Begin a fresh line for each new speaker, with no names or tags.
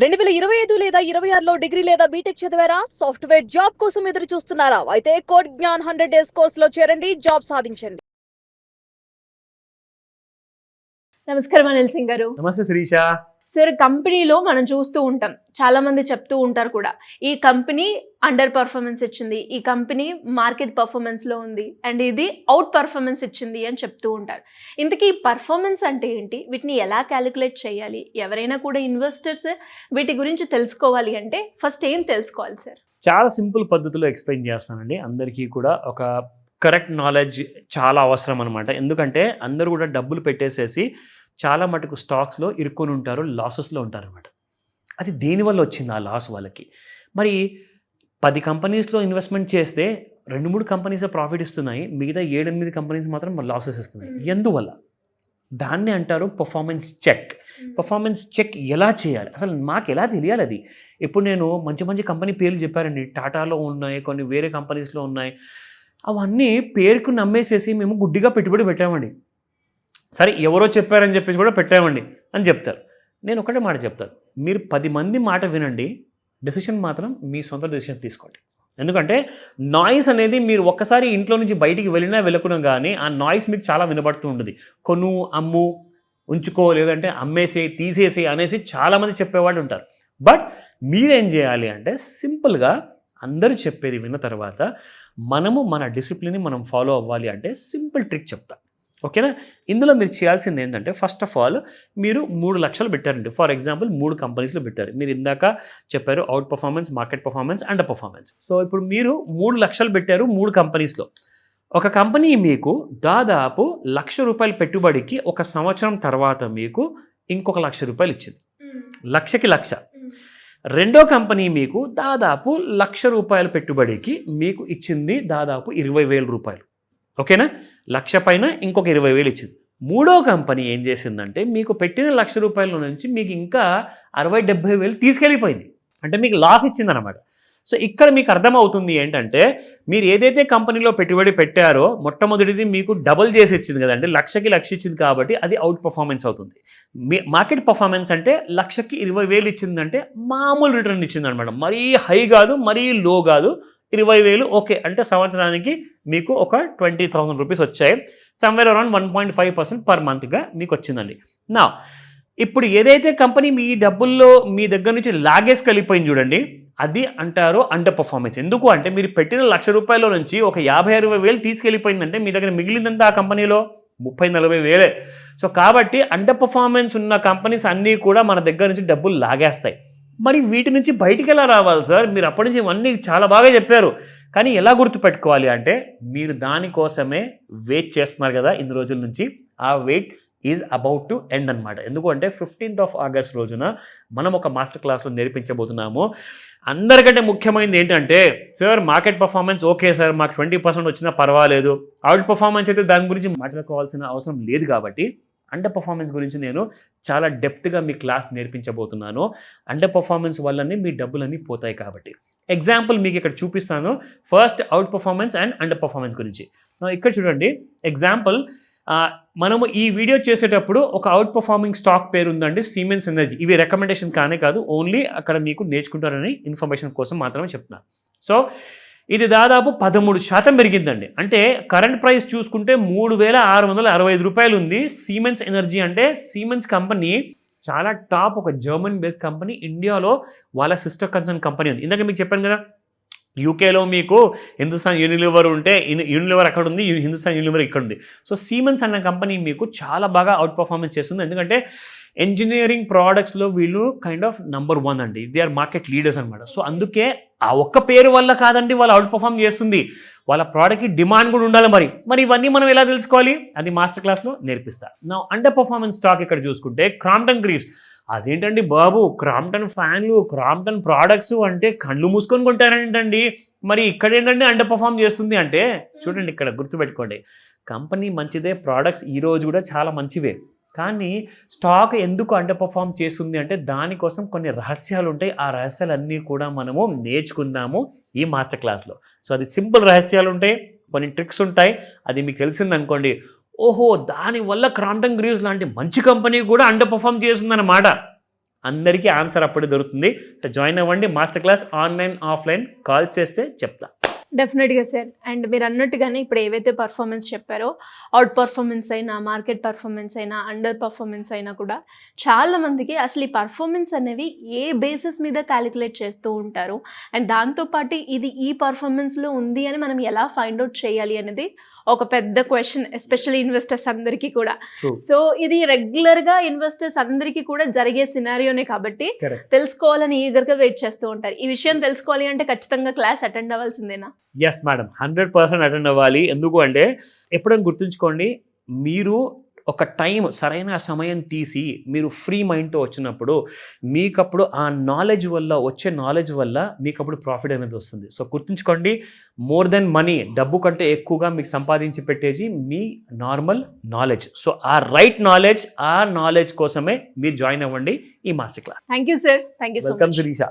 2025 లేదా 26లో డిగ్రీ లేదా బీటెక్ చదివారా? సాఫ్ట్‌వేర్ జాబ్ కోసం ఎదురు చూస్తున్నారా? అయితే కోడ్ జ్ఞాన్ 100 డేస్ కోర్సులో చేరండి, జాబ్ సాధించండి.
నమస్కారం అనిల్ సింగ్ గారు.
నమస్తే శిరీష.
సార్, కంపెనీలో మనం చూస్తూ ఉంటాం, చాలా మంది చెప్తూ ఉంటారు కూడా, ఈ కంపెనీ అండర్ పర్ఫార్మెన్స్ ఇచ్చింది, ఈ కంపెనీ మార్కెట్ పర్ఫార్మెన్స్లో ఉంది, అండ్ ఇది అవుట్ పర్ఫార్మెన్స్ ఇచ్చింది అని చెప్తూ ఉంటారు. ఇంతకీ పర్ఫార్మెన్స్ అంటే ఏంటి? వీటిని ఎలా క్యాలిక్యులేట్ చేయాలి? ఎవరైనా కూడా ఇన్వెస్టర్స్ వీటి గురించి తెలుసుకోవాలి అంటే ఫస్ట్ ఏం తెలుసుకోవాలి సార్?
చాలా సింపుల్ పద్ధతిలో ఎక్స్ప్లెయిన్ చేస్తానండి. అందరికీ కూడా ఒక కరెక్ట్ నాలెడ్జ్ చాలా అవసరం అనమాట. ఎందుకంటే అందరూ కూడా డబ్బులు పెట్టేసేసి చాలా మటుకు స్టాక్స్లో ఇరుక్కొని ఉంటారు, లాసెస్లో ఉంటారనమాట. అది దేనివల్ల వచ్చింది ఆ లాస్ వాళ్ళకి? మరి 10 కంపెనీస్లో ఇన్వెస్ట్మెంట్ చేస్తే 2-3 కంపెనీస్ ప్రాఫిట్ ఇస్తున్నాయి, మిగతా 7-8 కంపెనీస్ మాత్రం లాసెస్ ఇస్తున్నాయి. ఎందువల్ల? దాన్ని అంటారు పర్ఫార్మెన్స్ చెక్. పర్ఫార్మెన్స్ చెక్ ఎలా చేయాలి, అసలు మాకు ఎలా తెలియాలి అది? ఇప్పుడు నేను మంచి మంచి కంపెనీ పేర్లు చెప్పారండి, టాటాలో ఉన్నాయి, కొన్ని వేరే కంపెనీస్లో ఉన్నాయి. అవన్నీ పేరుకు నమ్మేసేసి మేము గుడ్డిగా పెట్టుబడి పెట్టామండి. సరే ఎవరో చెప్పారని చెప్పేసి కూడా పెట్టామండి అని చెప్తారు. నేను ఒకటే మాట చెప్తాను, మీరు 10 మంది మాట వినండి, డెసిషన్ మాత్రం మీ సొంత డెసిషన్ తీసుకోండి. ఎందుకంటే నాయిస్ అనేది మీరు ఒక్కసారి ఇంట్లో నుంచి బయటికి వెళ్ళకుండా కానీ ఆ నాయిస్ మీకు చాలా వినబడుతూ ఉంటుంది. కొను, అమ్ము, ఉంచుకో, లేదంటే అమ్మేసి, తీసేసి అనేసి చాలామంది చెప్పేవాళ్ళు ఉంటారు. బట్ మీరేం చేయాలి అంటే సింపుల్గా అందరూ చెప్పేది విన్న తర్వాత మనము మన డిసిప్లిన్ని మనం ఫాలో అవ్వాలి అంటే సింపుల్ ట్రిక్ చెప్తా, ఓకేనా? ఇందులో మీరు చేయాల్సింది ఏంటంటే, ఫస్ట్ ఆఫ్ ఆల్ మీరు 3 లక్షలు పెట్టారండి. ఫర్ ఎగ్జాంపుల్ 3 కంపెనీస్లో పెట్టారు. మీరు ఇందాక చెప్పారు out performance, market performance, under performance. So ఇప్పుడు మీరు 3 లక్షలు పెట్టారు 3 కంపెనీస్లో. ఒక కంపెనీ మీకు దాదాపు ₹1,00,000 పెట్టుబడికి 1 సంవత్సరం తర్వాత మీకు ఇంకొక ₹1,00,000 ఇచ్చింది. లక్షకి లక్ష. రెండో కంపెనీ మీకు దాదాపు ₹1,00,000 పెట్టుబడికి మీకు ఇచ్చింది దాదాపు ₹20,000. ఓకేనా? 1,00,000 పైన ఇంకొక 20,000 ఇచ్చింది. మూడో కంపెనీ ఏం చేసిందంటే, మీకు పెట్టిన ₹1,00,000 నుంచి మీకు ఇంకా 60,000-70,000 తీసుకెళ్ళిపోయింది. అంటే మీకు లాస్ ఇచ్చిందనమాట. సో ఇక్కడ మీకు అర్థమవుతుంది ఏంటంటే, మీరు ఏదైతే కంపెనీలో పెట్టుబడి పెట్టారో మొట్టమొదటిది మీకు డబుల్ చేసి ఇచ్చింది కదండి, 1,00,000కి 1,00,000 ఇచ్చింది కాబట్టి అది అవుట్ పర్ఫార్మెన్స్ అవుతుంది. మీ మార్కెట్ పర్ఫార్మెన్స్ అంటే 1,00,000కి 20,000 ఇచ్చిందంటే మామూలు రిటర్న్ ఇచ్చింది అనమాట. మరీ హై కాదు, మరీ లో కాదు, 20,000 ఓకే అంటే సంవత్సరానికి మీకు ఒక ₹20,000 వచ్చాయి. సమ్వేర్ అరౌండ్ 1.5% పర్ మంత్గా మీకు వచ్చిందండి. నా ఇప్పుడు ఏదైతే కంపెనీ మీ డబ్బుల్లో మీ దగ్గర నుంచి లాగేసుకెళ్ళిపోయింది చూడండి, అది అంటారు అండర్ పర్ఫార్మెన్స్. ఎందుకు అంటే మీరు పెట్టిన ₹1,00,000 నుంచి ఒక 50-60,000 తీసుకెళ్ళిపోయిందంటే మీ దగ్గర మిగిలిందంతా ఆ కంపెనీలో 30-40,000. సో కాబట్టి అండర్ పర్ఫార్మెన్స్ ఉన్న కంపెనీస్ అన్నీ కూడా మన దగ్గర నుంచి డబ్బులు లాగేస్తాయి. మరి వీటి నుంచి బయటికి ఎలా రావాలి సార్? మీరు అప్పటి నుంచి ఇవన్నీ చాలా బాగా చెప్పారు, కానీ ఎలా గుర్తుపెట్టుకోవాలి అంటే, మీరు దానికోసమే వెయిట్ చేస్తున్నారు కదా ఇన్ని రోజుల నుంచి. ఆ wait is about to end అనమాట. ఎందుకంటే 15th ఆగస్ట్ రోజున మనం ఒక మాస్టర్ క్లాస్లో నేర్పించబోతున్నాము. అందరికంటే ముఖ్యమైనది ఏంటంటే, sir market performance okay sir, మాకు 20% వచ్చినా పర్వాలేదు, అవుట్ పర్ఫార్మెన్స్ అయితే దాని గురించి మాట్లాడుకోవాల్సిన అవసరం లేదు. కాబట్టి అండర్ పర్ఫార్మెన్స్ గురించి నేను చాలా డెప్త్గా మీ క్లాస్ నేర్పించబోతున్నాను. అండర్ పర్ఫార్మెన్స్ వల్లనే మీ డబ్బులన్నీ పోతాయి కాబట్టి. ఎగ్జాంపుల్ మీకు ఇక్కడ చూపిస్తాను. First out performance and under performance గురించి. ఇక్కడ చూడండి ఎగ్జాంపుల్. మనము ఈ వీడియో చేసేటప్పుడు ఒక అవుట్ పర్ఫార్మింగ్ స్టాక్ పేరు ఉందండి, సిమెన్స్ ఎనర్జీ. ఇవి రికమెండేషన్ కానే కాదు, ఓన్లీ అక్కడ మీకు నేర్చుకుంటారని ఇన్ఫర్మేషన్ కోసం మాత్రమే చెప్తున్నాను. సో ఇది దాదాపు 13% పెరిగిందండి. అంటే కరెంట్ ప్రైస్ చూసుకుంటే ₹3,665 ఉంది. సిమెన్స్ ఎనర్జీ అంటే సిమెన్స్ కంపెనీ చాలా టాప్, ఒక జర్మన్ బేస్డ్ కంపెనీ. ఇండియాలో వాళ్ళ సిస్టర్ కన్సర్న్ కంపెనీ ఉంది. ఇందాక మీకు చెప్పాను కదా, యూకేలో మీకు హిందుస్థాన్ యూనిలివర్ ఉంటే యూనిలివర్ అక్కడ ఉంది, హిందుస్థాన్ యూనిలివర్ ఇక్కడ ఉంది. సో సిమెన్స్ అన్న కంపెనీ మీకు చాలా బాగా అవుట్ పర్ఫార్మెన్స్ చేస్తుంది. ఎందుకంటే ఇంజనీరింగ్ ప్రోడక్ట్స్లో వీళ్ళు కైండ్ ఆఫ్ నంబర్ 1 అండి. దే ఆర్ మార్కెట్ లీడర్స్ అనమాట. సో అందుకే ఆ ఒక్క పేరు వల్ల కాదండి వాళ్ళు అవుట్ పర్ఫార్మ్ చేస్తుంది, వాళ్ళ ప్రోడక్ట్కి డిమాండ్ కూడా ఉండాలి. మరి ఇవన్నీ మనం ఎలా తెలుసుకోవాలి? అది మాస్టర్ క్లాస్లో నేర్పిస్తా. నా అండర్ పర్ఫార్మెన్స్ స్టాక్ ఇక్కడ చూసుకుంటే క్రాంప్టన్ గ్రీవ్స్. అదేంటండి బాబు, క్రాంప్టన్ ఫ్యాన్లు, క్రాంప్టన్ ప్రోడక్ట్స్ అంటే కళ్ళు మూసుకొని కొంటారేంటండి? మరి ఇక్కడ ఏంటంటే అండర్ పర్ఫార్మ్ చేస్తుంది అంటే, చూడండి ఇక్కడ గుర్తుపెట్టుకోండి, కంపెనీ మంచిదే, ప్రోడక్ట్స్ ఈరోజు కూడా చాలా మంచివే, కానీ స్టాక్ ఎందుకు అండర్ పర్ఫార్మ్ చేస్తుంది అంటే దానికోసం కొన్ని రహస్యాలు ఉంటాయి. ఆ రహస్యాలన్నీ కూడా మనము నేర్చుకుందాము ఈ మాస్టర్ క్లాస్లో. సో అది సింపుల్ రహస్యాలు ఉంటాయి, కొన్ని ట్రిక్స్ ఉంటాయి. అది మీకు తెలిసిందనుకోండి, ఓహో దానివల్ల క్రాంప్టన్ గ్రీవ్స్ లాంటి మంచి కంపెనీ కూడా అండర్ పర్ఫార్మ్ చేస్తుందన్నమాట అందరికీ ఆన్సర్ అప్పుడే దొరుకుతుంది. సో జాయిన్ అవ్వండి. Master class online offline call చేస్తే చెప్తా.
డెఫినెట్గా సార్. అండ్ మీరు అన్నట్టుగానే ఇప్పుడు ఏవైతే పర్ఫార్మెన్స్ చెప్పారో, అవుట్ పర్ఫార్మెన్స్ అయినా, మార్కెట్ పర్ఫార్మెన్స్ అయినా, అండర్ పర్ఫార్మెన్స్ అయినా కూడా చాలా మందికి అసలు ఈ పర్ఫార్మెన్స్ అనేవి ఏ బేసిస్ మీద క్యాలిక్యులేట్ చేస్తూ ఉంటారు, అండ్ దాంతోపాటు ఇది ఈ పర్ఫార్మెన్స్లో ఉంది అని మనం ఎలా ఫైండ్ అవుట్ చేయాలి అనేది ఒక పెద్ద క్వశ్చన్, ఎస్పెషల్లీ ఇన్వెస్టర్స్ అందరికీ కూడా.
True.
సో ఇది రెగ్యులర్గా ఇన్వెస్టర్స్ అందరికీ కూడా జరిగే సినారియోనే కాబట్టి
Correct.
తెలుసుకోవాలని ఈగర్గా వెయిట్ చేస్తూ ఉంటారు. ఈ విషయం తెలుసుకోవాలి అంటే ఖచ్చితంగా క్లాస్ అటెండ్ అవ్వాల్సిందేనా?
ఎస్ మేడం, 100% అటెండ్ అవ్వాలి. ఎందుకు అంటే ఎప్పుడైనా గుర్తుంచుకోండి, మీరు ఒక టైం సరైన సమయం తీసి మీరు ఫ్రీ మైండ్తో వచ్చినప్పుడు మీకప్పుడు ఆ నాలెడ్జ్ వల్ల వచ్చే నాలెడ్జ్ వల్ల మీకు అప్పుడు ప్రాఫిట్ అనేది వస్తుంది. సో గుర్తుంచుకోండి, మోర్ దెన్ మనీ, డబ్బు కంటే ఎక్కువగా మీకు సంపాదించి పెట్టేసి మీ నార్మల్ నాలెడ్జ్. సో ఆ రైట్ నాలెడ్జ్, ఆ నాలెడ్జ్ కోసమే మీరు జాయిన్ అవ్వండి ఈ master class.
Thank you sir. Thank you so
welcome
much.
Sirisha.